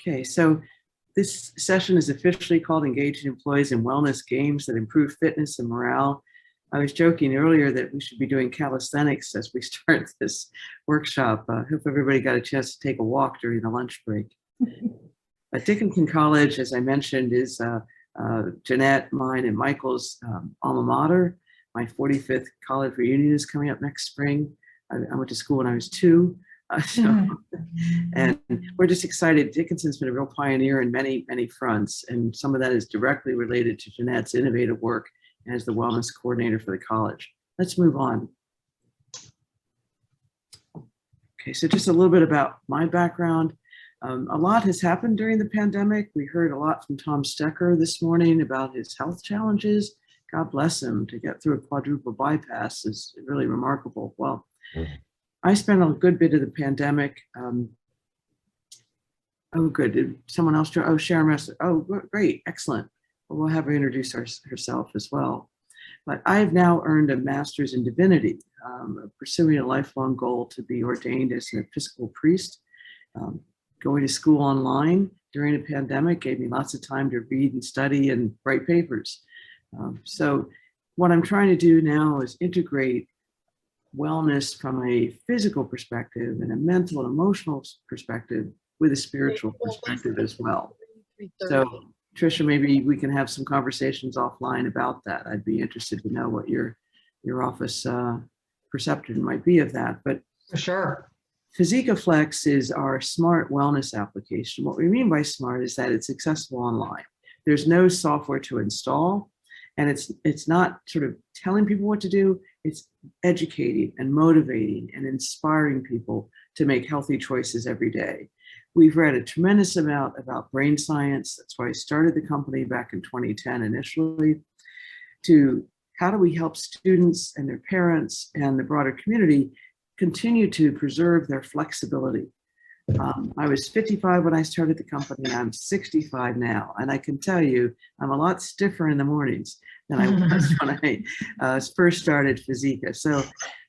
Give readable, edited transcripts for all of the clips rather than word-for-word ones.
Okay, so this session is officially called Engaging Employees in Wellness Games that Improve Fitness and Morale. I was joking earlier that we should be doing calisthenics as we start this workshop. I hope everybody got a chance to take a walk during the lunch break. Dickinson College, as I mentioned, is Jeanette, mine, and Michael's alma mater. My 45th college reunion is coming up next spring. I went to school when I was 2. And we're just excited. Dickinson's been a real pioneer in many, many fronts, and some of that is directly related to Jeanette's innovative work as the wellness coordinator for the college. Let's move on. Okay, so just a little bit about my background. A lot has happened during the pandemic. We heard a lot from Tom Stecker this morning about his health challenges. God bless him. To get through a quadruple bypass is really remarkable. Well, I spent a good bit of the pandemic. Oh, good. Did someone else? Oh, Sharon Messer. Oh, great. Excellent. Well, we'll have her introduce herself as well. But I have now earned a master's in divinity, pursuing a lifelong goal to be ordained as an Episcopal priest. Going to school online during a pandemic gave me lots of time to read and study and write papers. So what I'm trying to do now is integrate wellness from a physical perspective and a mental and emotional perspective with a spiritual perspective as well. So Tricia, maybe we can have some conversations offline about that. I'd be interested to know what your office perception might be of that. But for sure. Fizika Flex is our smart wellness application. What we mean by smart is that it's accessible online. There's no software to install, and it's not sort of telling people what to do. It's educating and motivating and inspiring people to make healthy choices every day. We've read a tremendous amount about brain science. That's why I started the company back in 2010 initially, to how do we help students and their parents and the broader community continue to preserve their flexibility. I was 55 when I started the company. I'm 65 now, and I can tell you I'm a lot stiffer in the mornings than I was when I first started Fizika. So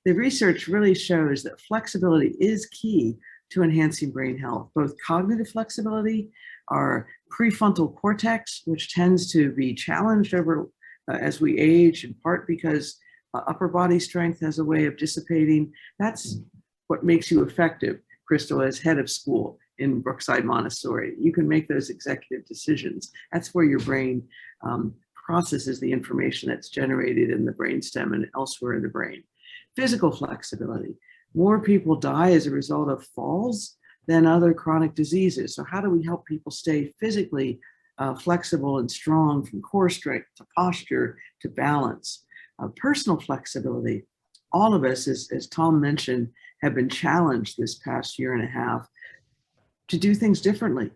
the research really shows that flexibility is key to enhancing brain health, both cognitive flexibility, our prefrontal cortex, which tends to be challenged over as we age, in part because upper body strength has a way of dissipating. That's what makes you effective, Crystal, as head of school in Brookside Montessori. You can make those executive decisions. That's where your brain processes the information that's generated in the brainstem and elsewhere in the brain. Physical flexibility. More people die as a result of falls than other chronic diseases. So how do we help people stay physically flexible and strong, from core strength to posture to balance? Personal flexibility. All of us, as Tom mentioned, have been challenged this past year and a half to do things differently.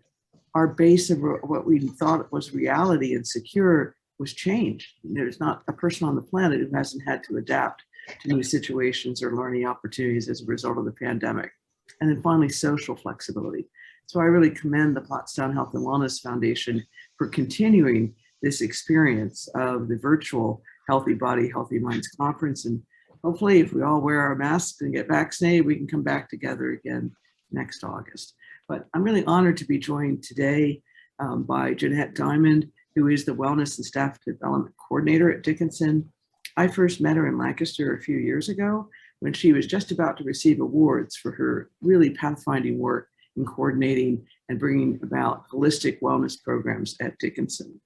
Our base of what we thought was reality and secure was changed. There's not a person on the planet who hasn't had to adapt to new situations or learning opportunities as a result of the pandemic. And then finally, social flexibility. So I really commend the Pottstown Health and Wellness Foundation for continuing this experience of the virtual Healthy Body, Healthy Minds conference. And hopefully, if we all wear our masks and get vaccinated, we can come back together again next August. But I'm really honored to be joined today by Jeanette Diamond, who is the Wellness and Staff Development Coordinator at Dickinson. I first met her in Lancaster a few years ago when she was just about to receive awards for her really pathfinding work in coordinating and bringing about holistic wellness programs at Dickinson.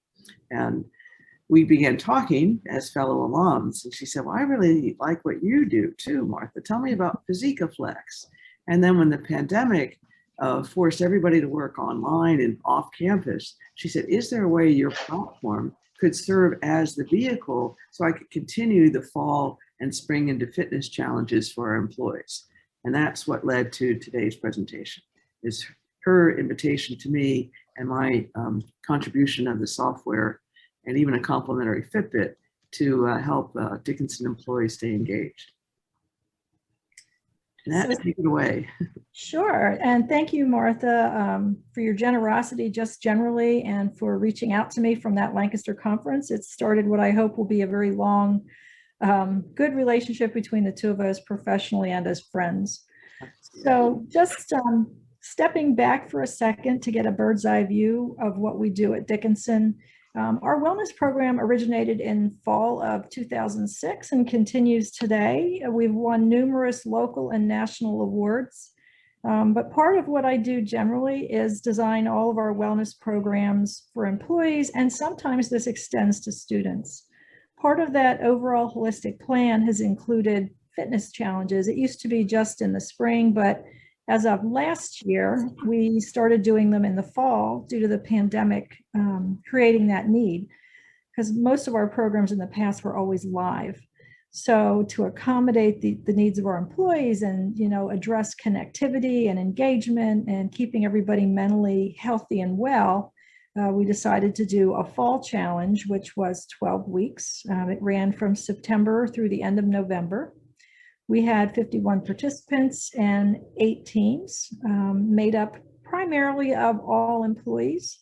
And we began talking as fellow alums, and she said, well, I really like what you do too, Martha. Tell me about Fizika Flex. And then when the pandemic forced everybody to work online and off campus, she said, is there a way your platform could serve as the vehicle so I could continue the fall and spring into fitness challenges for our employees? And that's what led to today's presentation, is her invitation to me and my contribution of the software and even a complimentary Fitbit to help Dickinson employees stay engaged. Jeanette, take it away. Sure, and thank you, Martha, for your generosity just generally and for reaching out to me from that Lancaster conference. It started what I hope will be a very long, good relationship between the two of us professionally and as friends. So just stepping back for a second to get a bird's eye view of what we do at Dickinson, our wellness program originated in fall of 2006 and continues today. We've won numerous local and national awards. But part of what I do generally is design all of our wellness programs for employees, and sometimes this extends to students. Part of that overall holistic plan has included fitness challenges. It used to be just in the spring, but as of last year, we started doing them in the fall due to the pandemic creating that need, because most of our programs in the past were always live. So to accommodate the needs of our employees and, address connectivity and engagement and keeping everybody mentally healthy and well, we decided to do a fall challenge, which was 12 weeks. It ran from September through the end of November. We had 51 participants and 8 teams made up primarily of all employees.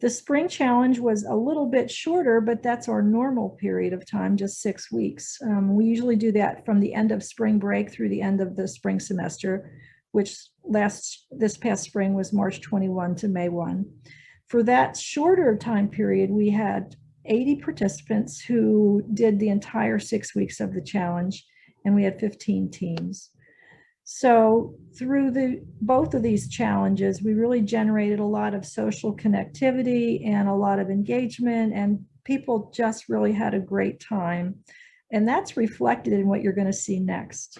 The spring challenge was a little bit shorter, but that's our normal period of time, just 6 weeks. We usually do that from the end of spring break through the end of the spring semester, which this past spring was March 21 to May 1. For that shorter time period, we had 80 participants who did the entire 6 weeks of the challenge, and we had 15 teams. So through both of these challenges, we really generated a lot of social connectivity and a lot of engagement, and people just really had a great time. And that's reflected in what you're going to see next.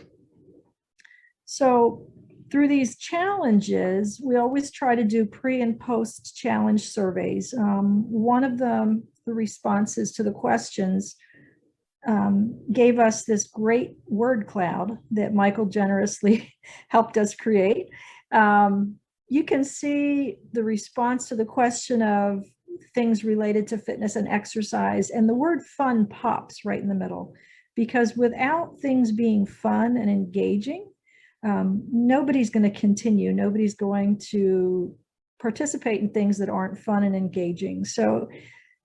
So through these challenges, we always try to do pre and post challenge surveys. One of them, the responses to the questions, gave us this great word cloud that Michael generously helped us create. You can see the response to the question of things related to fitness and exercise, and the word fun pops right in the middle, because without things being fun and engaging, nobody's going to continue. Nobody's going to participate in things that aren't fun and engaging. So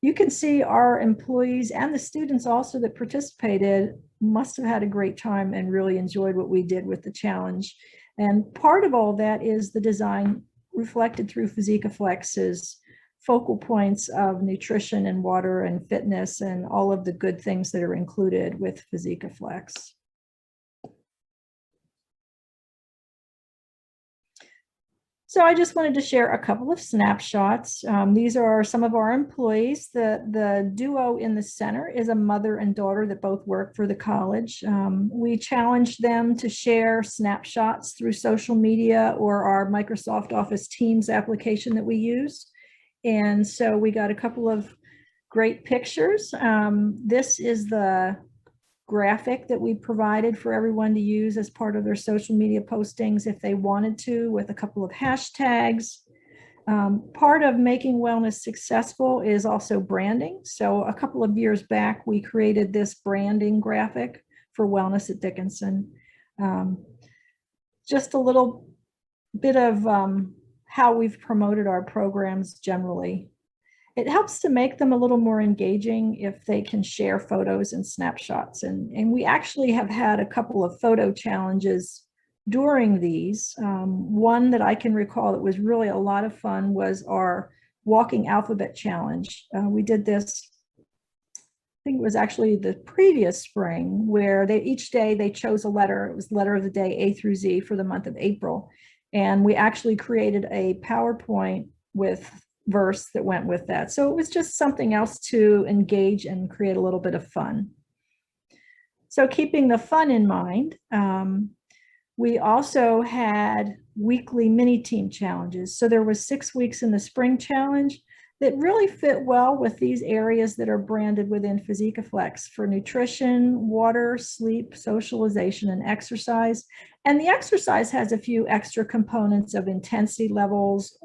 you can see our employees and the students also that participated must have had a great time and really enjoyed what we did with the challenge. And part of all that is the design reflected through Fizika Flex's focal points of nutrition and water and fitness and all of the good things that are included with Fizika Flex. So I just wanted to share a couple of snapshots. These are some of our employees. The duo in the center is a mother and daughter that both work for the college. We challenged them to share snapshots through social media or our Microsoft Office Teams application that we use. And so we got a couple of great pictures. This is the graphic that we provided for everyone to use as part of their social media postings if they wanted to, with a couple of hashtags. Part of making wellness successful is also branding. So a couple of years back, we created this branding graphic for Wellness at Dickinson. Just a little bit of how we've promoted our programs generally. It helps to make them a little more engaging if they can share photos and snapshots. And we actually have had a couple of photo challenges during these. One that I can recall that was really a lot of fun was our walking alphabet challenge. We did this, I think it was actually the previous spring, where each day they chose a letter. It was letter of the day, A through Z, for the month of April. And we actually created a PowerPoint with verse that went with that. So it was just something else to engage and create a little bit of fun. So keeping the fun in mind, we also had weekly mini team challenges. So there was 6 weeks in the spring challenge that really fit well with these areas that are branded within Fizika Flex for nutrition, water, sleep, socialization, and exercise. And the exercise has a few extra components of intensity levels,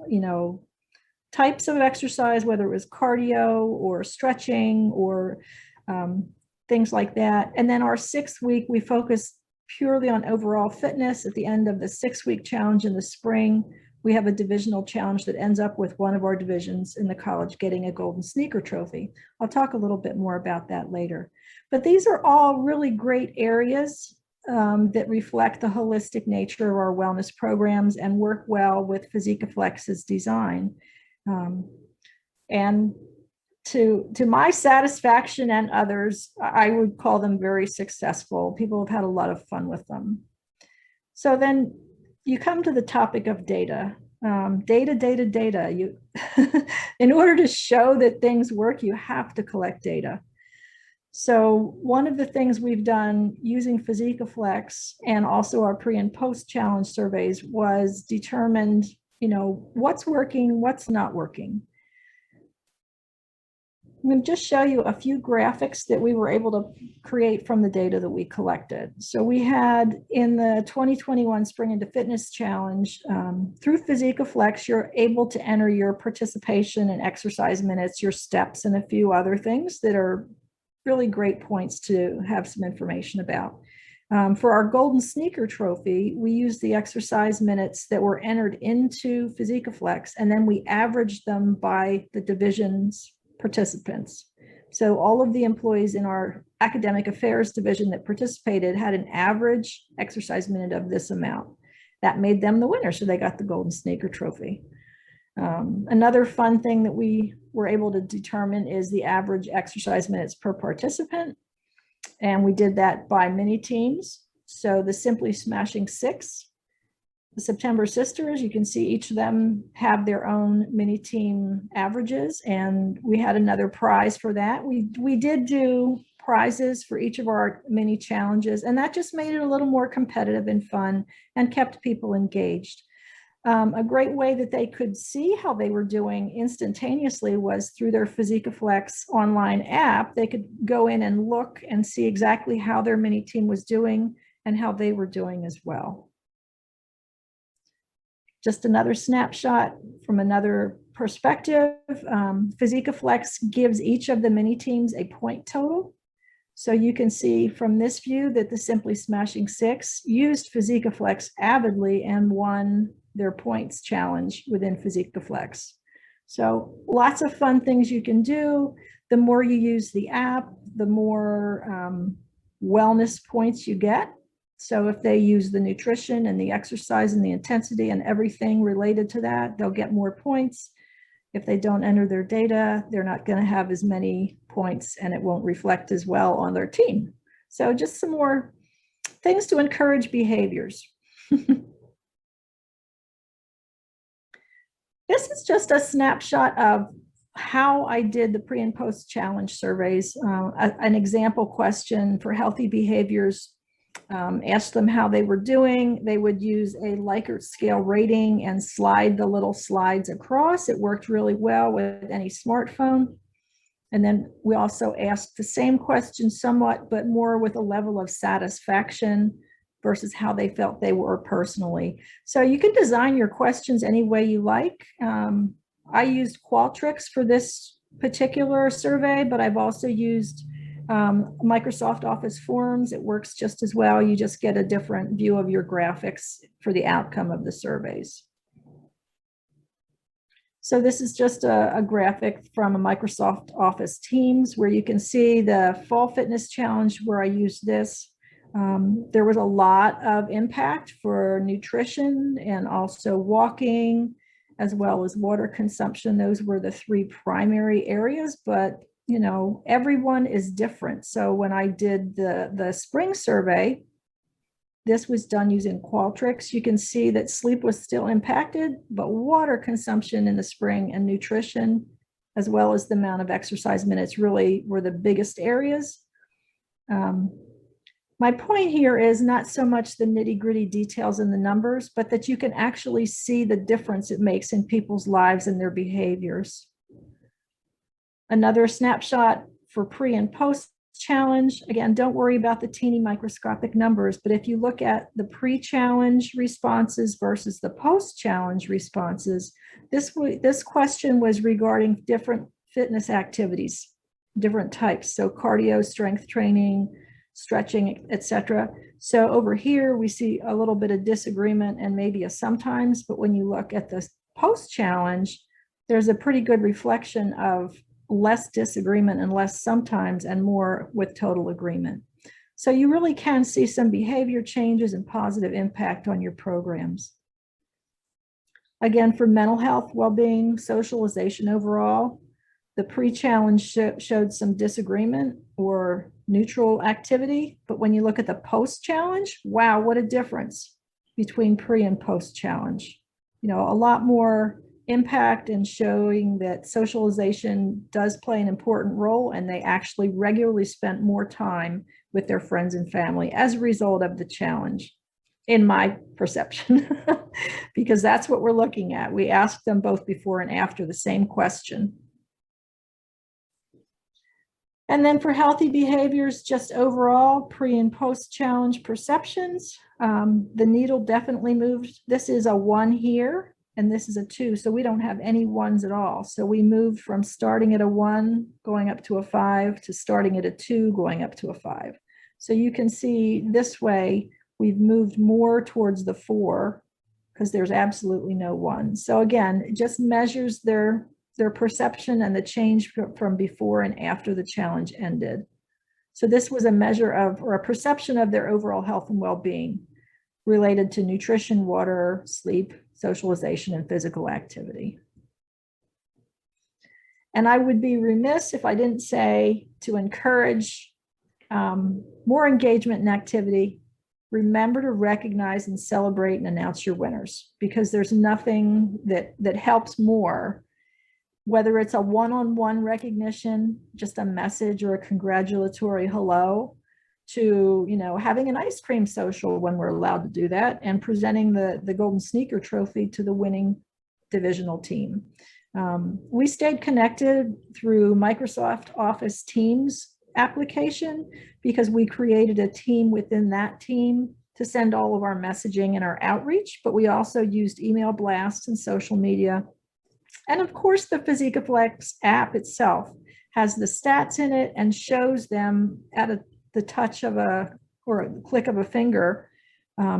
types of exercise, whether it was cardio or stretching or things like that. And then our 6th week, we focused purely on overall fitness. At the end of the 6-week challenge in the spring, we have a divisional challenge that ends up with one of our divisions in the college getting a golden sneaker trophy. I'll talk a little bit more about that later. But these are all really great areas that reflect the holistic nature of our wellness programs and work well with Fizika Flex's design. And to my satisfaction and others, I would call them very successful. People have had a lot of fun with them. So then you come to the topic of data. Data. You, in order to show that things work, you have to collect data. So one of the things we've done using Fizika Flex and also our pre and post challenge surveys was determined, what's working, what's not working. I'm going to just show you a few graphics that we were able to create from the data that we collected. So we had in the 2021 Spring into Fitness Challenge, through Fizika Flex, you're able to enter your participation and exercise minutes, your steps, and a few other things that are really great points to have some information about. For our Golden Sneaker Trophy, we used the exercise minutes that were entered into Fizika Flex, and then we averaged them by the division's participants. So all of the employees in our academic affairs division that participated had an average exercise minute of this amount. That made them the winner, so they got the Golden Sneaker Trophy. Another fun thing that we were able to determine is the average exercise minutes per participant. And we did that by mini teams. So the Simply Smashing Six, the September Sisters, you can see each of them have their own mini team averages, and we had another prize for that. We did do prizes for each of our mini challenges, and that just made it a little more competitive and fun and kept people engaged. A great way that they could see how they were doing instantaneously was through their Fizika Flex online app. They could go in and look and see exactly how their mini team was doing and how they were doing as well. Just another snapshot from another perspective. Fizika Flex gives each of the mini teams a point total. So you can see from this view that the Simply Smashing Six used Fizika Flex avidly and won their points challenge within Fizika Flex. So lots of fun things you can do. The more you use the app, the more wellness points you get. So if they use the nutrition and the exercise and the intensity and everything related to that, they'll get more points. If they don't enter their data, they're not going to have as many points and it won't reflect as well on their team. So just some more things to encourage behaviors. This is just a snapshot of how I did the pre and post challenge surveys. An example question for healthy behaviors. Asked them how they were doing. They would use a Likert scale rating and slide the little slides across. It worked really well with any smartphone. And then we also asked the same question somewhat, but more with a level of satisfaction versus how they felt they were personally. So you can design your questions any way you like. I used Qualtrics for this particular survey, but I've also used Microsoft Office Forms. It works just as well. You just get a different view of your graphics for the outcome of the surveys. So this is just a graphic from a Microsoft Office Teams where you can see the Fall Fitness Challenge where I used this. There was a lot of impact for nutrition and also walking, as well as water consumption. Those were the three primary areas, but everyone is different. So when I did the spring survey, this was done using Qualtrics. You can see that sleep was still impacted, but water consumption in the spring and nutrition, as well as the amount of exercise minutes, really were the biggest areas. My point here is not so much the nitty-gritty details in the numbers, but that you can actually see the difference it makes in people's lives and their behaviors. Another snapshot for pre and post challenge. Again, don't worry about the teeny microscopic numbers, but if you look at the pre-challenge responses versus the post-challenge responses, this question was regarding different fitness activities, different types. So cardio, strength training, stretching, etc. So over here, we see a little bit of disagreement and maybe a sometimes, but when you look at the post-challenge, there's a pretty good reflection of less disagreement and less sometimes and more with total agreement. So you really can see some behavior changes and positive impact on your programs. Again, for mental health, well-being, socialization overall, the pre-challenge showed some disagreement or neutral activity, but when you look at the post-challenge, wow, what a difference between pre and post-challenge. You know, a lot more impact in showing that socialization does play an important role, and they actually regularly spent more time with their friends and family as a result of the challenge, in my perception, because that's what we're looking at. We asked them both before and after the same question. And then for healthy behaviors, just overall pre and post challenge perceptions, the needle definitely moved. This is a 1 here, and this is a 2. So we don't have any 1s at all. So we moved from starting at a 1, going up to a 5, to starting at a 2, going up to a 5. So you can see this way, we've moved more towards the 4 because there's absolutely no 1. So again, it just measures their perception and the change from before and after the challenge ended. So this was a measure of, or a perception of, their overall health and well-being related to nutrition, water, sleep, socialization, and physical activity. And I would be remiss if I didn't say, to encourage more engagement and activity, remember to recognize and celebrate and announce your winners, because there's nothing that helps more, whether it's a one-on-one recognition, just a message or a congratulatory hello, to, you know, having an ice cream social when we're allowed to do that, and presenting the Golden Sneaker Trophy to the winning divisional team. We stayed connected through Microsoft Office Teams application, because we created a team within that team to send all of our messaging and our outreach, but we also used email blasts and social media. And of course, the Fizika Flex app itself has the stats in it and shows them at the touch of a click of a finger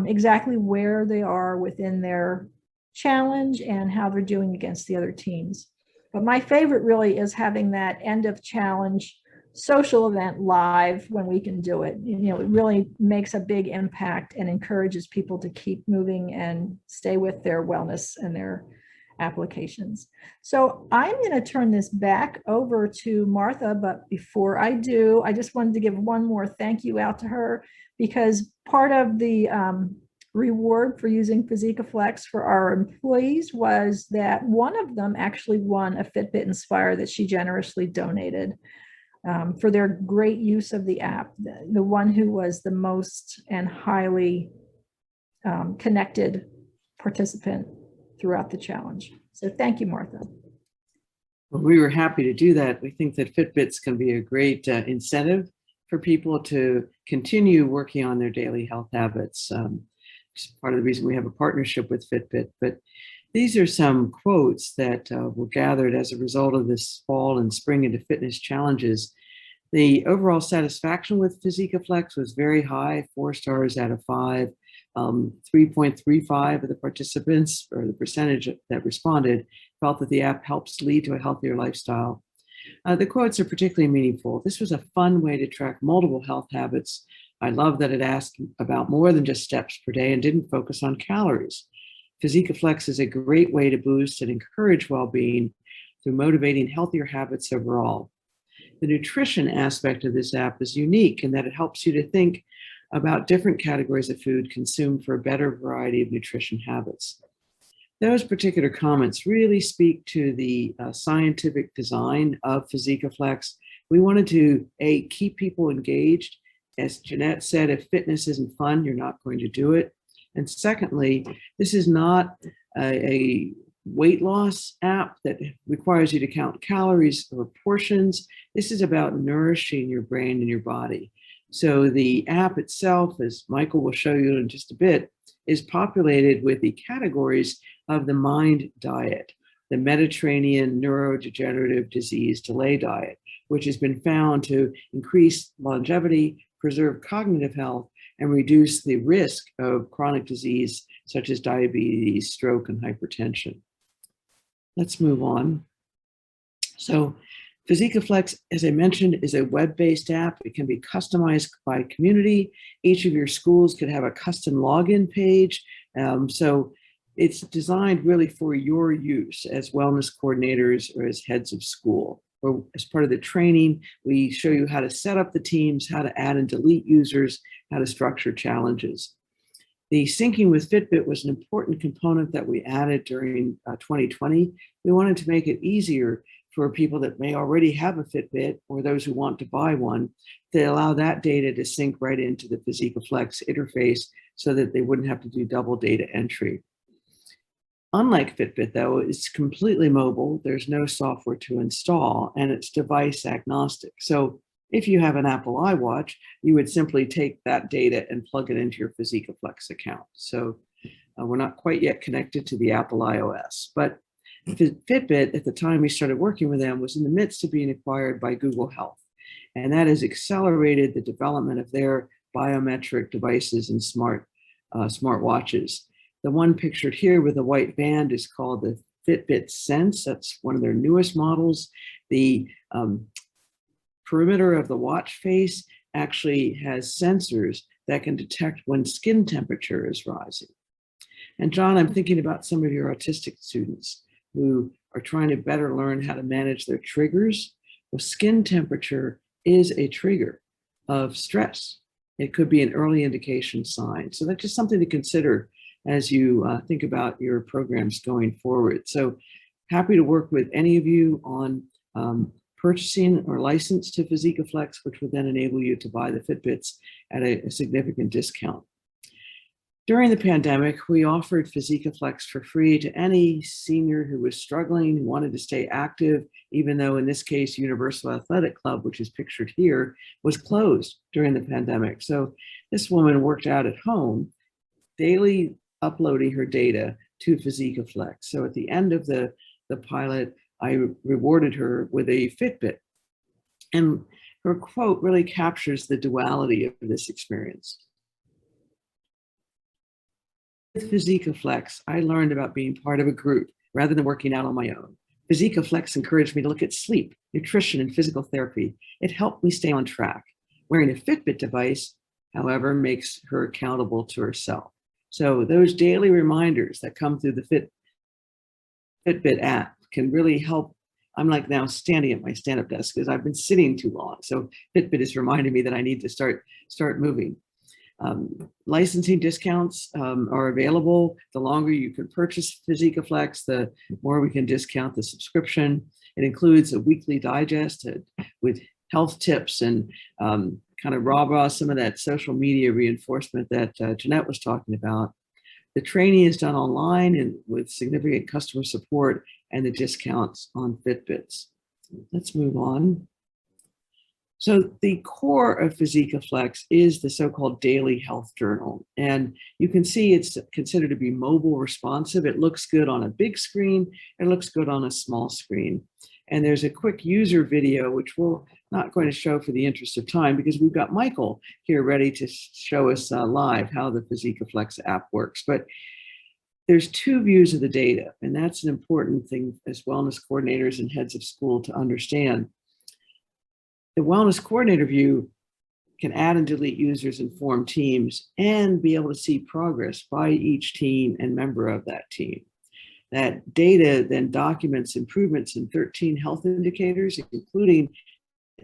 exactly where they are within their challenge and how they're doing against the other teams. But my favorite really is having that end of challenge social event live when we can do it. You know, it really makes a big impact and encourages people to keep moving and stay with their wellness and their applications. So I'm going to turn this back over to Martha, but before I do, I just wanted to give one more thank you out to her, because part of the reward for using Fizika Flex for our employees was that one of them actually won a Fitbit Inspire that she generously donated for their great use of the app. The one who was the most and highly connected participant throughout the challenge. So thank you, Martha. Well, we were happy to do that. We think that Fitbits can be a great incentive for people to continue working on their daily health habits. It's part of the reason we have a partnership with Fitbit. But these are some quotes that were gathered as a result of this fall and spring into fitness challenges. The overall satisfaction with Fizika Flex was very high, 4 stars out of 5. 3.35 of the participants, or the percentage that responded, felt that the app helps lead to a healthier lifestyle. The quotes are particularly meaningful. This was a fun way to track multiple health habits. I love that it asked about more than just steps per day and didn't focus on calories. Fizika Flex is a great way to boost and encourage well-being through motivating healthier habits overall. The nutrition aspect of this app is unique in that it helps you to think about different categories of food consumed for a better variety of nutrition habits. Those particular comments really speak to the scientific design of Fizika Flex. We wanted to, keep people engaged. As Jeanette said, if fitness isn't fun, you're not going to do it. And secondly, this is not a weight loss app that requires you to count calories or portions. This is about nourishing your brain and your body. So the app itself, as Michael will show you in just a bit, is populated with the categories of the MIND diet, the Mediterranean neurodegenerative disease delay diet, which has been found to increase longevity, preserve cognitive health, and reduce the risk of chronic disease such as diabetes, stroke, and hypertension. Let's move on. So Fizika Flex, as I mentioned, is a web-based app. It can be customized by community. Each of your schools could have a custom login page. So it's designed really for your use as wellness coordinators or as heads of school. Or as part of the training, we show you how to set up the teams, how to add and delete users, how to structure challenges. The syncing with Fitbit was an important component that we added during 2020. We wanted to make it easier for people that may already have a Fitbit or those who want to buy one, to allow that data to sync right into the Fizika Flex interface so that they wouldn't have to do double data entry. Unlike Fitbit, though, it's completely mobile. There's no software to install, and it's device agnostic. So if you have an Apple iWatch, you would simply take that data and plug it into your Fizika Flex account. So we're not quite yet connected to the Apple iOS, but Fitbit, at the time we started working with them, was in the midst of being acquired by Google Health. And that has accelerated the development of their biometric devices and smart watches. The one pictured here with the white band is called the Fitbit Sense. That's one of their newest models. The perimeter of the watch face actually has sensors that can detect when skin temperature is rising. And John, I'm thinking about some of your autistic students who are trying to better learn how to manage their triggers. Well, skin temperature is a trigger of stress. It could be an early indication sign. So that's just something to consider as you think about your programs going forward. So happy to work with any of you on purchasing or license to Fizika Flex, which would then enable you to buy the Fitbits at a significant discount. During the pandemic, we offered Fizika Flex for free to any senior who was struggling, who wanted to stay active, even though in this case, Universal Athletic Club, which is pictured here, was closed during the pandemic. So this woman worked out at home, daily uploading her data to Fizika Flex. So at the end of the pilot, I rewarded her with a Fitbit. And her quote really captures the duality of this experience. With Fizika Flex, I learned about being part of a group rather than working out on my own. Fizika Flex encouraged me to look at sleep, nutrition, and physical therapy. It helped me stay on track. Wearing a Fitbit device, however, makes her accountable to herself. So those daily reminders that come through the Fitbit app can really help. I'm like now standing at my stand-up desk because I've been sitting too long. So Fitbit is reminding me that I need to start moving. Licensing discounts are available. The longer you can purchase Fizika Flex, the more we can discount the subscription. It includes a weekly digest with health tips and kind of rah-rah some of that social media reinforcement that Jeanette was talking about. The training is done online and with significant customer support and the discounts on Fitbits. Let's move on. So the core of Fizika Flex is the so-called daily health journal. And you can see it's considered to be mobile responsive. It looks good on a big screen. It looks good on a small screen. And there's a quick user video, which we're not going to show for the interest of time because we've got Michael here ready to show us live how the Fizika Flex app works. But there's two views of the data, and that's an important thing as wellness coordinators and heads of school to understand. The wellness coordinator view can add and delete users and form teams and be able to see progress by each team and member of that team. That data then documents improvements in 13 health indicators, including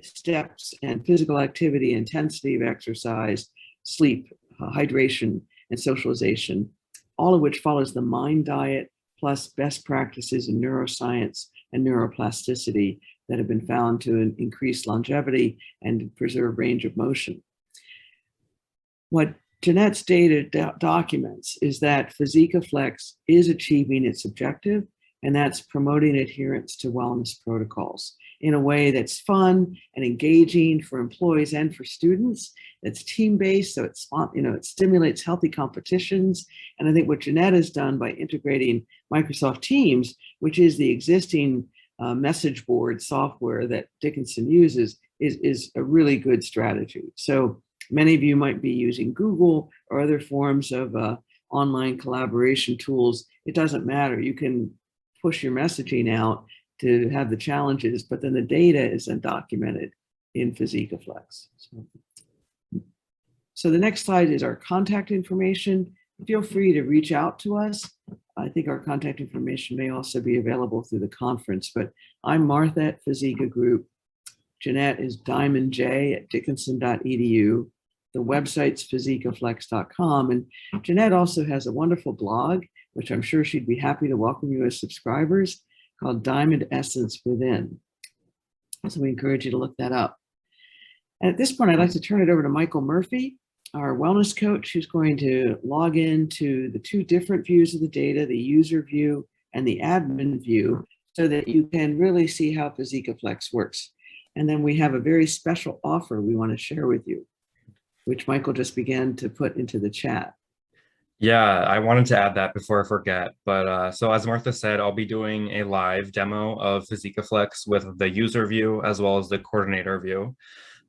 steps and physical activity, intensity of exercise, sleep, hydration, and socialization, all of which follows the MIND diet plus best practices in neuroscience and neuroplasticity that have been found to increase longevity and preserve range of motion. What Jeanette's data documents is that Fizika Flex is achieving its objective, and that's promoting adherence to wellness protocols in a way that's fun and engaging for employees and for students. That's team-based, so it stimulates healthy competitions. And I think what Jeanette has done by integrating Microsoft Teams, which is the existing message board software that Dickinson uses, is a really good strategy. So many of you might be using Google or other forms of online collaboration tools. It doesn't matter. You can push your messaging out to have the challenges, but then the data is then documented in Fizika Flex. So the next slide is our contact information. Feel free to reach out to us. I think our contact information may also be available through the conference, but I'm Martha at Fizika Group. Jeanette is Diamond J at dickinson.edu. The website's fizikaflex.com. And Jeanette also has a wonderful blog, which I'm sure she'd be happy to welcome you as subscribers, called Diamond Essence Within. So we encourage you to look that up. And at this point, I'd like to turn it over to Michael Murphy, our wellness coach, who's going to log into the two different views of the data, the user view and the admin view, so that you can really see how Fizika Flex works. And then we have a very special offer we want to share with you, which Michael just began to put into the chat. Yeah, I wanted to add that before I forget. But so as Martha said, I'll be doing a live demo of Fizika Flex with the user view as well as the coordinator view.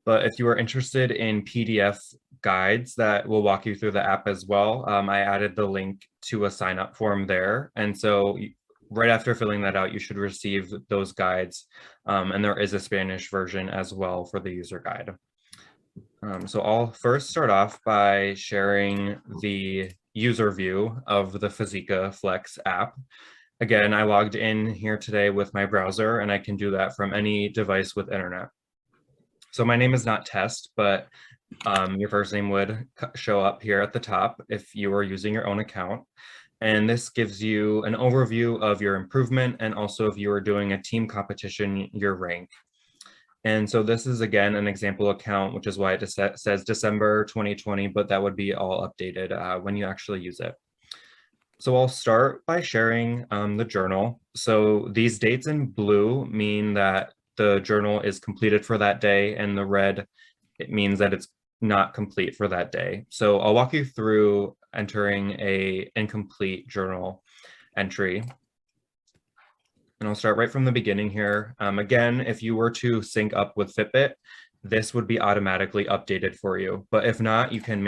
But if you are interested in PDF guides that will walk you through the app as well, I added the link to a sign up form there. And so right after filling that out, you should receive those guides. And there is a Spanish version as well for the user guide. So I'll first start off by sharing the user view of the Fizika Flex app. Again, I logged in here today with my browser, and I can do that from any device with internet. So my name is not Test, but your first name would show up here at the top if you were using your own account. And this gives you an overview of your improvement, and also if you are doing a team competition, your rank. And so this is, again, an example account, which is why it says December 2020, but that would be all updated when you actually use it. So I'll start by sharing the journal. So these dates in blue mean that the journal is completed for that day, and the red, it means that it's not complete for that day. So I'll walk you through entering a incomplete journal entry. And I'll start right from the beginning here. Again, if you were to sync up with Fitbit, this would be automatically updated for you. But if not, you can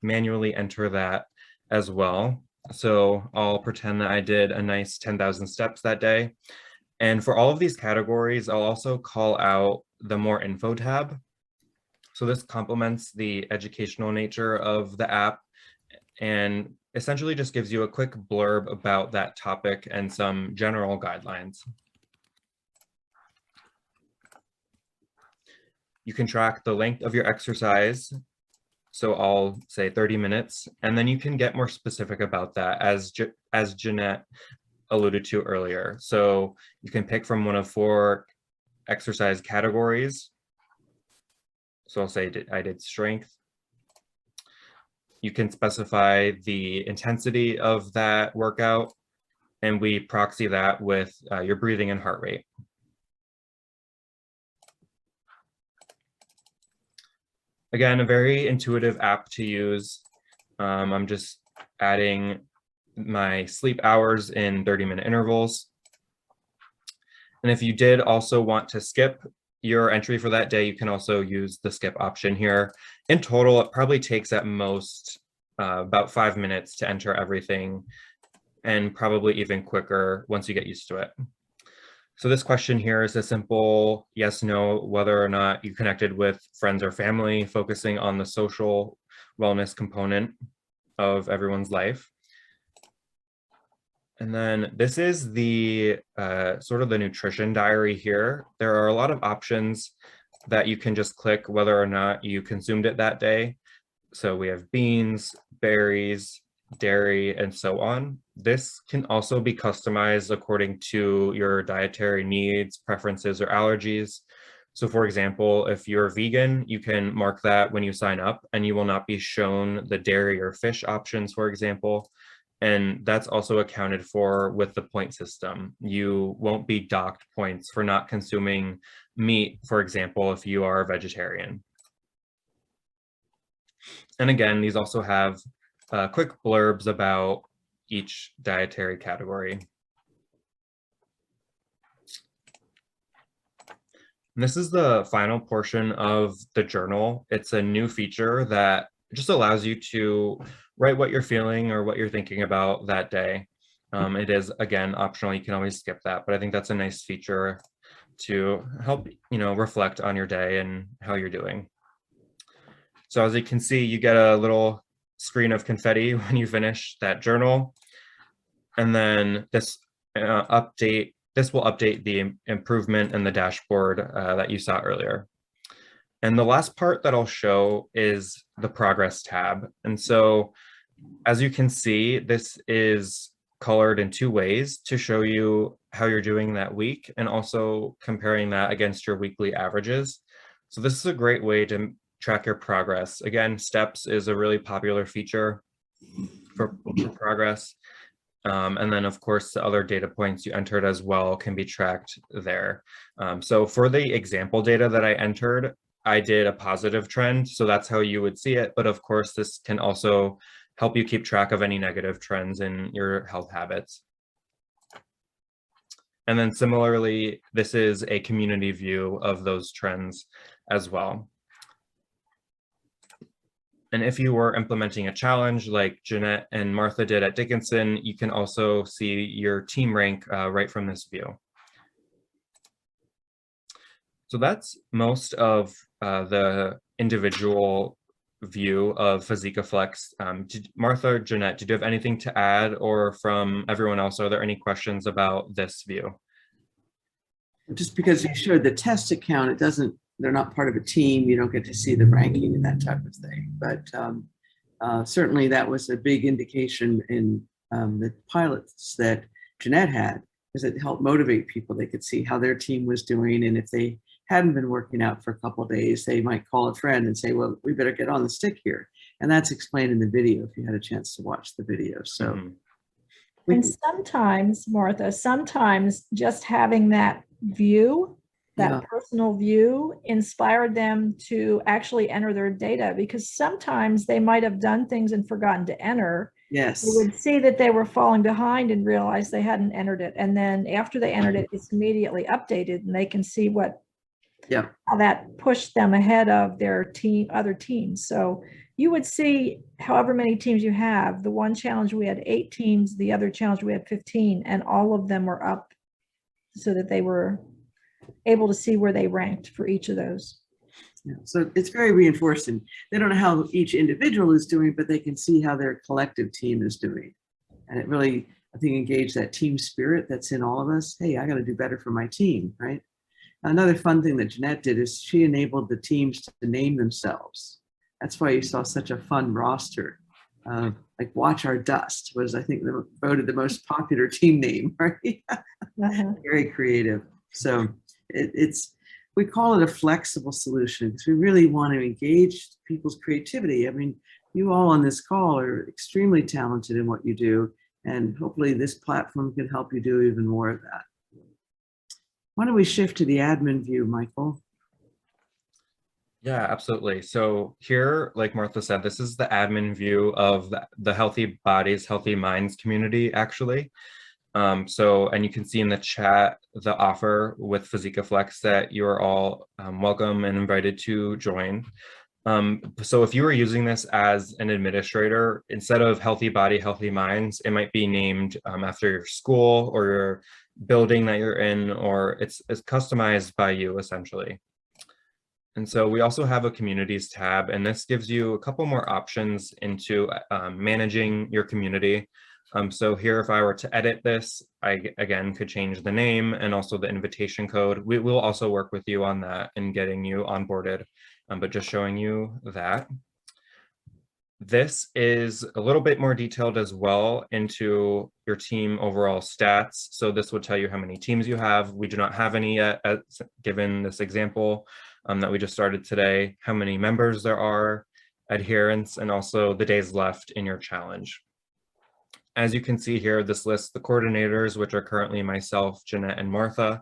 manually enter that as well. So I'll pretend that I did a nice 10,000 steps that day. And for all of these categories, I'll also call out the More Info tab. So this complements the educational nature of the app and essentially just gives you a quick blurb about that topic and some general guidelines. You can track the length of your exercise. So I'll say 30 minutes, and then you can get more specific about that as Jeanette alluded to earlier. So you can pick from one of 4 exercise categories. So I'll say I did strength. You can specify the intensity of that workout, and we proxy that with your breathing and heart rate. Again, a very intuitive app to use. I'm just adding my sleep hours in 30-minute intervals. And if you did also want to skip your entry for that day, you can also use the skip option here. In total, it probably takes at most about 5 minutes to enter everything, and probably even quicker once you get used to it. So this question here is a simple yes, no, whether or not you connected with friends or family, focusing on the social wellness component of everyone's life. And then this is the sort of the nutrition diary here. There are a lot of options that you can just click whether or not you consumed it that day. So we have beans, berries, dairy, and so on. This can also be customized according to your dietary needs, preferences, or allergies. So for example, if you're vegan, you can mark that when you sign up, and you will not be shown the dairy or fish options, for example. And that's also accounted for with the point system. You won't be docked points for not consuming meat, for example, if you are a vegetarian. And again, these also have quick blurbs about each dietary category. And this is the final portion of the journal. It's a new feature that just allows you to write what you're feeling or what you're thinking about that day. It is, again, optional. You can always skip that, but I think that's a nice feature to help, reflect on your day and how you're doing. So as you can see, you get a little screen of confetti when you finish that journal. And then this will update the improvement in the dashboard that you saw earlier. And the last part that I'll show is the progress tab. And so as you can see, this is colored in two ways to show you how you're doing that week and also comparing that against your weekly averages. So this is a great way to track your progress. Again, steps is a really popular feature for progress. And then of course, the other data points you entered as well can be tracked there. So for the example data that I entered, I did a positive trend. So that's how you would see it. But of course, this can also help you keep track of any negative trends in your health habits. And then similarly, this is a community view of those trends as well. And if you were implementing a challenge like Jeanette and Martha did at Dickinson, you can also see your team rank right from this view. So that's most of the individual view of Fizika Flex. Martha or Jeanette, did you have anything to add, or from everyone else, are there any questions about this view? Just because you showed the test account, they're not part of a team, you don't get to see the ranking and that type of thing. But certainly that was a big indication in the pilots that Jeanette had, because it helped motivate people. They could see how their team was doing, and if they hadn't been working out for a couple of days, they might call a friend and say, well, we better get on the stick here. And that's explained in the video if you had a chance to watch the video. So, and sometimes, Martha, sometimes just having that view, that personal view, inspired them to actually enter their data, because sometimes they might have done things and forgotten to enter. Yes. They would see that they were falling behind and realize they hadn't entered it. And then after they entered it, it's immediately updated and they can see how that pushed them ahead of their other teams. So you would see however many teams you have. The one challenge we had 8 teams, the other challenge we had 15, and all of them were up so that they were able to see where they ranked for each of those. Yeah, so it's very reinforcing. They don't know how each individual is doing, but they can see how their collective team is doing. And it really, I think, engaged that team spirit that's in all of us. Hey, I got to do better for my team, right? Another fun thing that Jeanette did is she enabled the teams to name themselves. That's why you saw such a fun roster. Like Watch Our Dust was, I think, voted the most popular team name, right? Very creative. So we call it a flexible solution because we really want to engage people's creativity. I mean, you all on this call are extremely talented in what you do, and hopefully this platform can help you do even more of that. Why don't we shift to the admin view, Michael? Yeah, absolutely. So here, like Martha said, this is the admin view of the Healthy Bodies, Healthy Minds community, actually. And you can see in the chat the offer with Fizika Flex that you're all welcome and invited to join. So if you were using this as an administrator, instead of Healthy Body, Healthy Minds, it might be named after your school or your building that you're in, or it's customized by you essentially. And so we also have a communities tab, and this gives you a couple more options into managing your community. So here, if I were to edit this, I again could change the name and also the invitation code. We will also work with you on that and getting you onboarded, but just showing you that. This is a little bit more detailed as well into your team overall stats. So this will tell you how many teams you have. We do not have any yet, given this example that we just started today, how many members there are, adherence, and also the days left in your challenge. As you can see here, this lists the coordinators, which are currently myself, Jeanette, and Martha.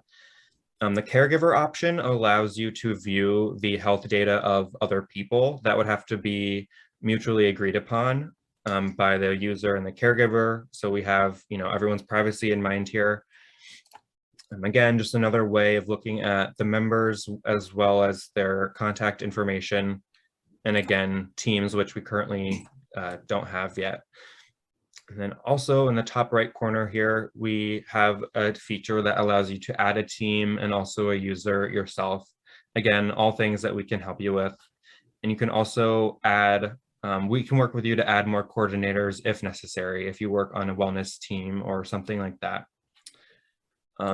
The caregiver option allows you to view the health data of other people. That would have to be mutually agreed upon by the user and the caregiver. So we have, everyone's privacy in mind here. Again, just another way of looking at the members as well as their contact information. And again, teams, which we currently don't have yet. And then also in the top right corner here, we have a feature that allows you to add a team and also a user yourself. Again, all things that we can help you with. And you can also add, we can work with you to add more coordinators if necessary, if you work on a wellness team or something like that.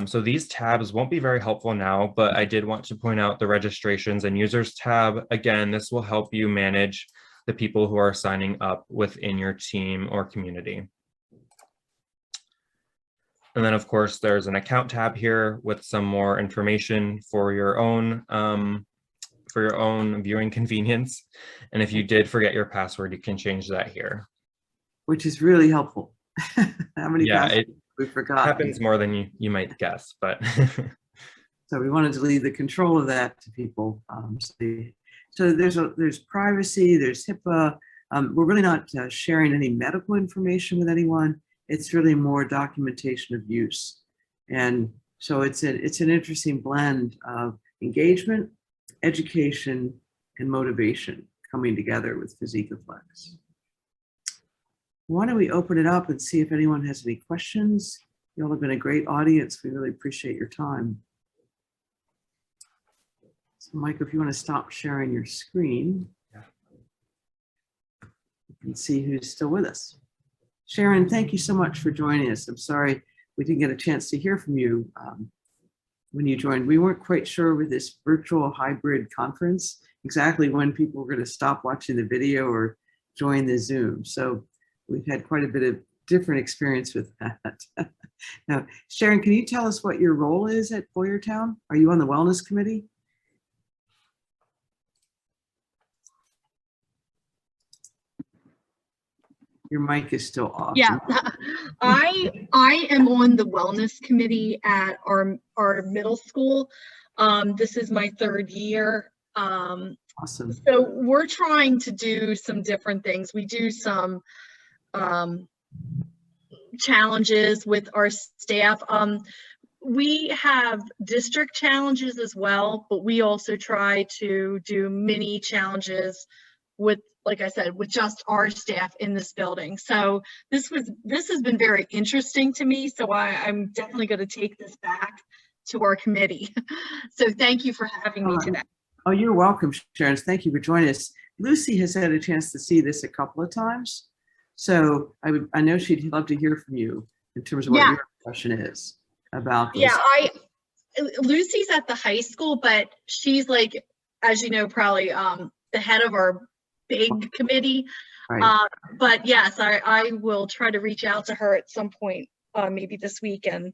So these tabs won't be very helpful now, but I did want to point out the registrations and users tab. Again, this will help you manage the people who are signing up within your team or community. And then of course, there's an account tab here with some more information for your own viewing convenience. And if you did forget your password, you can change that here. Which is really helpful. How many passwords we forgot? Happens more than you might guess, but. So we wanted to leave the control of that to people. So there's privacy, there's HIPAA. We're really not sharing any medical information with anyone. It's really more documentation of use. And so it's an interesting blend of engagement, education, and motivation coming together with Fizika Flex. Why don't we open it up and see if anyone has any questions? You all have been a great audience. We really appreciate your time. So Mike, if you want to stop sharing your screen, you can see who's still with us. Sharon, thank you so much for joining us. I'm sorry we didn't get a chance to hear from you when you joined. We weren't quite sure with this virtual hybrid conference exactly when people were going to stop watching the video or join the Zoom. So we've had quite a bit of different experience with that. Now, Sharon, can you tell us what your role is at Boyertown? Are you on the Wellness Committee? Your mic is still off. Yeah, I am on the wellness committee at our middle school. This is my third year. Awesome. So we're trying to do some different things. We do some challenges with our staff. We have district challenges as well, but we also try to do mini challenges with, like I said, with just our staff in this building. So this has been very interesting to me. So I'm definitely going to take this back to our committee. So thank you for having me today. Oh, you're welcome, Sharon. Thank you for joining us. Lucy has had a chance to see this a couple of times. So I know she'd love to hear from you in terms of what your impression is about this. Yeah, Lucy's at the high school, but she's like, as you know, probably the head of our big committee. Right. But yes, I will try to reach out to her at some point, maybe this week, and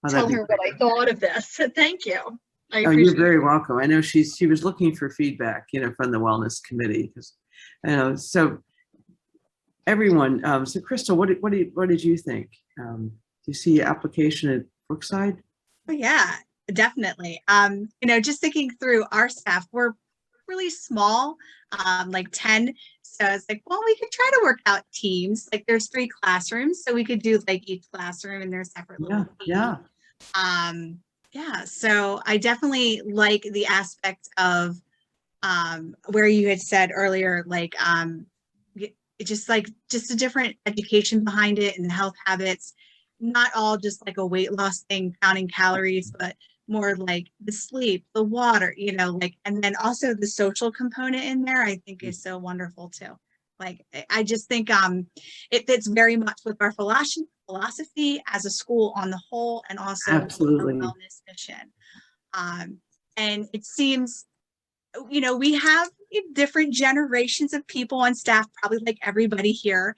tell her what I thought of this. So thank you. I appreciate you're very welcome. I know she was looking for feedback, from the Wellness Committee, because so everyone. So Crystal, what did you think? Do you see application at Brookside? Oh, yeah, definitely. Just thinking through our staff, we're really small, like 10. So it's like, well, we could try to work out teams. Like there's 3 classrooms, so we could do like each classroom and their separate little team. Yeah. So I definitely like the aspect of where you had said earlier, like just a different education behind it and health habits, not all just like a weight loss thing, counting calories, but more like the sleep, the water, and then also the social component in there, I think is so wonderful too. Like, I just think it fits very much with our philosophy as a school on the whole, and also Absolutely. our wellness mission. And it seems, we have different generations of people on staff, probably like everybody here.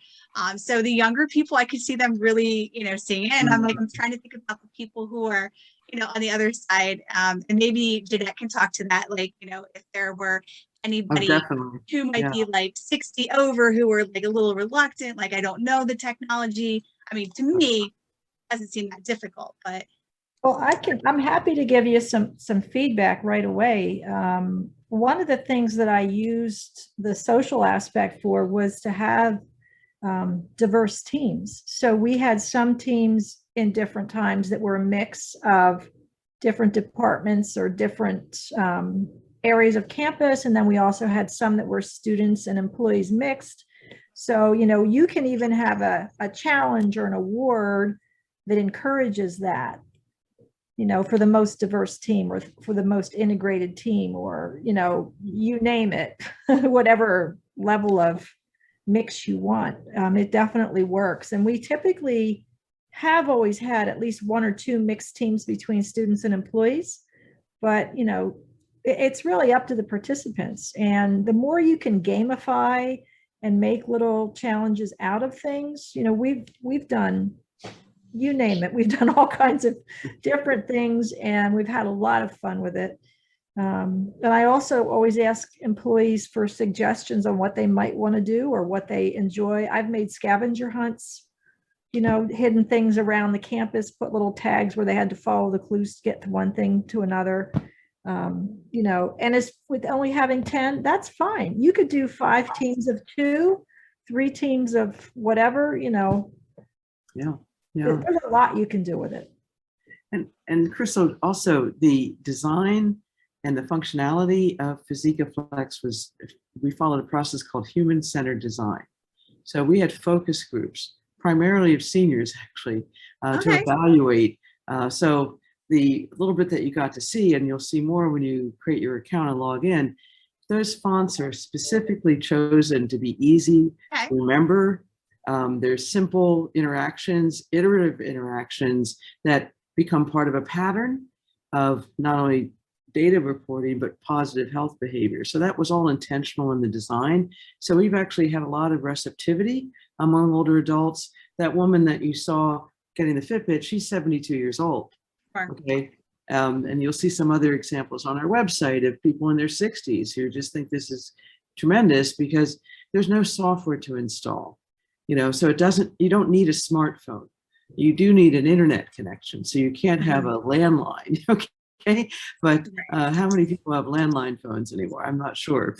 So the younger people, I could see them really, seeing it. And I'm trying to think about the people who are, on the other side. And maybe Jeanette can talk to that, if there were anybody who might be like 60 over, who were like a little reluctant, like, I don't know the technology. I mean, to me, it doesn't seem that difficult, but. Well, I'm happy to give you some feedback right away. One of the things that I used the social aspect for was to have diverse teams. So we had some teams in different times that were a mix of different departments or different areas of campus. And then we also had some that were students and employees mixed. So, you can even have a challenge or an award that encourages that, for the most diverse team or for the most integrated team, or, you name it, whatever level of mix you want. It definitely works. And we typically have always had at least one or two mixed teams between students and employees. But, it's really up to the participants. And the more you can gamify and make little challenges out of things, we've done, you name it, we've done all kinds of different things, and we've had a lot of fun with it. And I also always ask employees for suggestions on what they might want to do or what they enjoy. I've made scavenger hunts, hidden things around the campus, put little tags where they had to follow the clues to get to one thing to another. And as with only having 10, that's fine. You could do 5 teams of 2, 3 teams of whatever, Yeah. There's a lot you can do with it. And Crystal, also the design and the functionality of Fizika Flex we followed a process called human-centered design. So we had focus groups, primarily of seniors actually, to evaluate. So the little bit that you got to see, and you'll see more when you create your account and log in, those fonts are specifically chosen to be easy to remember. There's simple interactions, iterative interactions that become part of a pattern of not only data reporting, but positive health behavior. So that was all intentional in the design. So we've actually had a lot of receptivity among older adults. That woman that you saw getting the Fitbit, she's 72 years old. Okay. And you'll see some other examples on our website of people in their 60s who just think this is tremendous because there's no software to install. So you don't need a smartphone. You do need an internet connection. So you can't have a landline. Okay. But how many people have landline phones anymore? I'm not sure.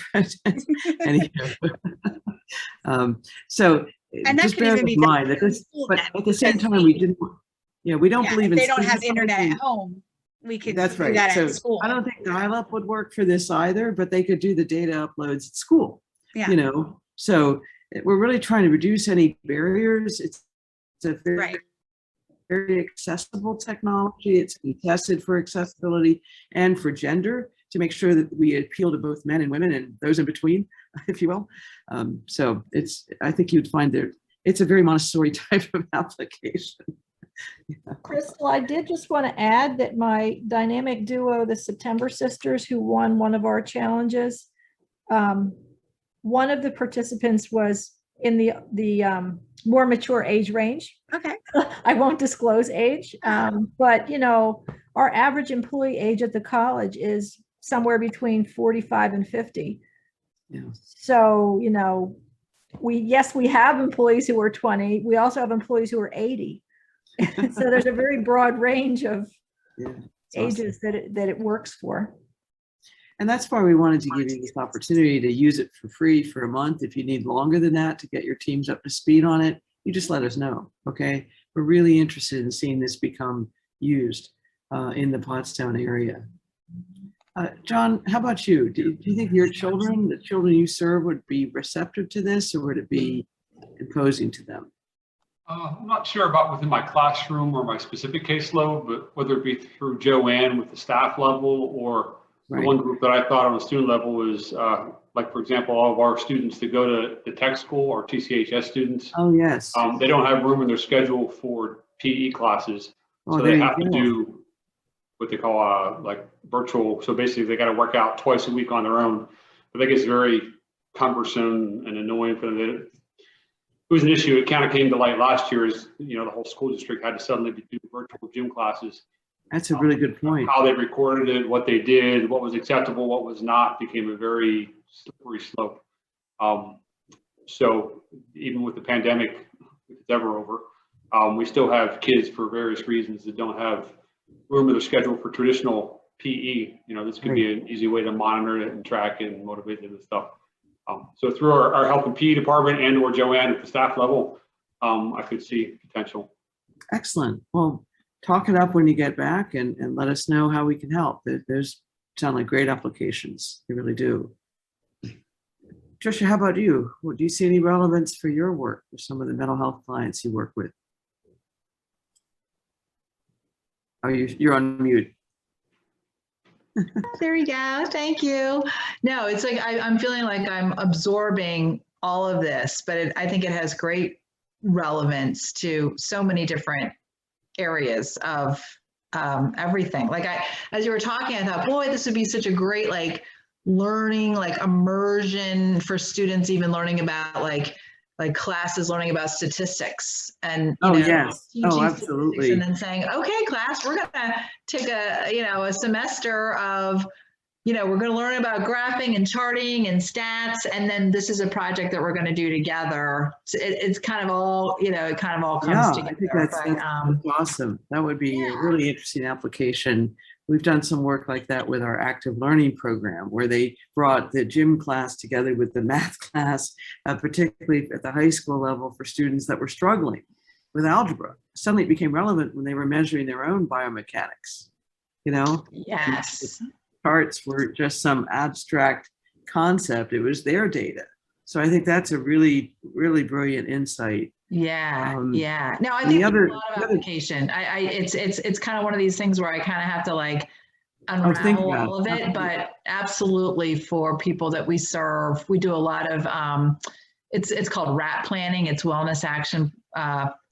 So and that just could bear even be in mind that but at the same time, we don't believe in. They don't have internet at home. We could That's right. do that So at school. I don't think dial-up would work for this either, but they could do the data uploads at school. Yeah. So we're really trying to reduce any barriers. It's a very accessible technology. It's been tested for accessibility and for gender to make sure that we appeal to both men and women and those in between, if you will. So I think you'd find it's a very Montessori type of application. Yeah. Crystal, I did just want to add that my dynamic duo, the September sisters, who won one of our challenges, one of the participants was in the more mature age range. Okay. I won't disclose age, but our average employee age at the college is somewhere between 45 and 50. Yeah. So, we have employees who are 20. We also have employees who are 80. So there's a very broad range of ages awesome. that it works for. And that's why we wanted to give you this opportunity to use it for free for a month. If you need longer than that to get your teams up to speed on it, you just let us know, okay? We're really interested in seeing this become used in the Pottstown area. John, how about you? Do you think the children you serve would be receptive to this, or would it be imposing to them? I'm not sure about within my classroom or my specific caseload, but whether it be through Joanne with the staff level or the one group that I thought on the student level is like, for example, all of our students that go to the tech school, our TCHS students. Oh, yes. They don't have room in their schedule for PE classes. So they have to do what they call like virtual. So basically they got to work out twice a week on their own. I think it's very cumbersome and annoying for them. It was an issue. It kind of came to light last year as, the whole school district had to suddenly do virtual gym classes. That's a really good point. How they recorded it, what they did, what was acceptable, what was not, became a very slippery slope. So even with the pandemic, if it's ever over, we still have kids for various reasons that don't have room in their schedule for traditional PE. This could be an easy way to monitor it and track it and motivate them and stuff. So through our health and PE department and or Joanne at the staff level, I could see potential. Excellent. Well, talk it up when you get back and let us know how we can help. Those sound like great applications. They really do. Trisha, how about you? Do you see any relevance for your work for some of the mental health clients you work with? Oh, you're on mute. There we go. Thank you. No, it's like I'm feeling like I'm absorbing all of this, but I think it has great relevance to so many different areas of everything. Like as you were talking, I thought, boy, this would be such a great like learning, like immersion for students, even learning about like classes learning about statistics and yes, teaching absolutely, and then saying, okay, class, we're gonna take a semester of we're going to learn about graphing and charting and stats, and then this is a project that we're going to do together. So it's kind of all it kind of all comes together. I think that's awesome. That would be a really interesting application. We've done some work like that with our active learning program, where they brought the gym class together with the math class, particularly at the high school level for students that were struggling with algebra. Suddenly it became relevant when they were measuring their own biomechanics. Yes. Charts were just some abstract concept. It was their data. So I think that's a really, really brilliant insight. Yeah. No, I think there's a lot of application. It's kind of one of these things where I kind of have to like unravel all of it, but absolutely for people that we serve, we do a lot of, it's called RAP planning. It's wellness action.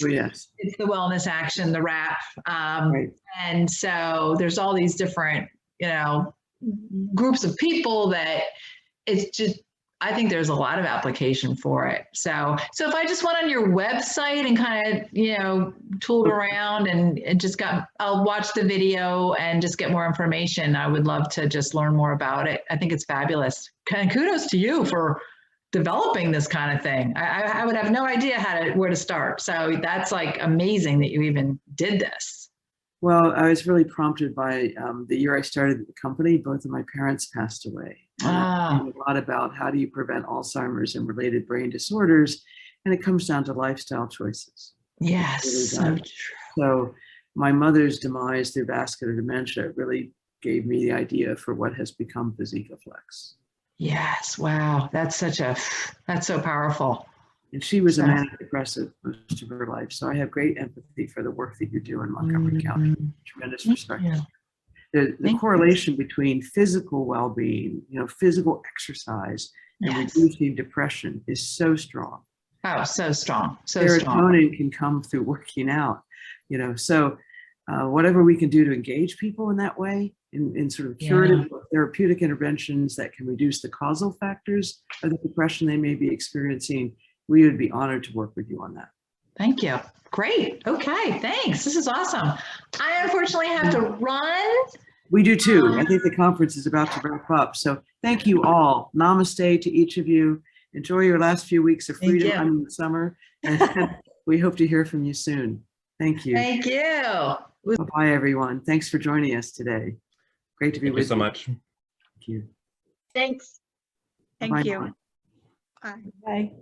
Yes. It's the wellness action, the RAP. Right. And so there's all these different, groups of people that it's just, I think there's a lot of application for it. So if I just went on your website and kind of, tooled around and just I'll watch the video and just get more information. I would love to just learn more about it. I think it's fabulous. And kudos to you for developing this kind of thing. I would have no idea where to start. So that's like amazing that you even did this. Well, I was really prompted by the year I started the company. Both of my parents passed away. I learned a lot about how do you prevent Alzheimer's and related brain disorders, and it comes down to lifestyle choices. Yes, really so true. So my mother's demise through vascular dementia really gave me the idea for what has become Fizika Flex. Yes, wow, that's so powerful. And she was a manic depressive most of her life. So I have great empathy for the work that you do in Montgomery County. Tremendous respect. The correlation between physical well-being, physical exercise and reducing depression is so strong. Oh, so strong. Serotonin can come through working out, so whatever we can do to engage people in that way, in sort of curative or therapeutic interventions that can reduce the causal factors of the depression they may be experiencing, we would be honored to work with you on that. Thank you. Great. Okay. Thanks. This is awesome. I unfortunately have to run. We do too. I think the conference is about to wrap up. So thank you all. Namaste to each of you. Enjoy your last few weeks of freedom, summer. And we hope to hear from you soon. Thank you. Thank you. Bye, everyone. Thanks for joining us today. Great to be with you. Thank you so much. Thank you. Thanks. Thank you. Bye. Bye. Bye.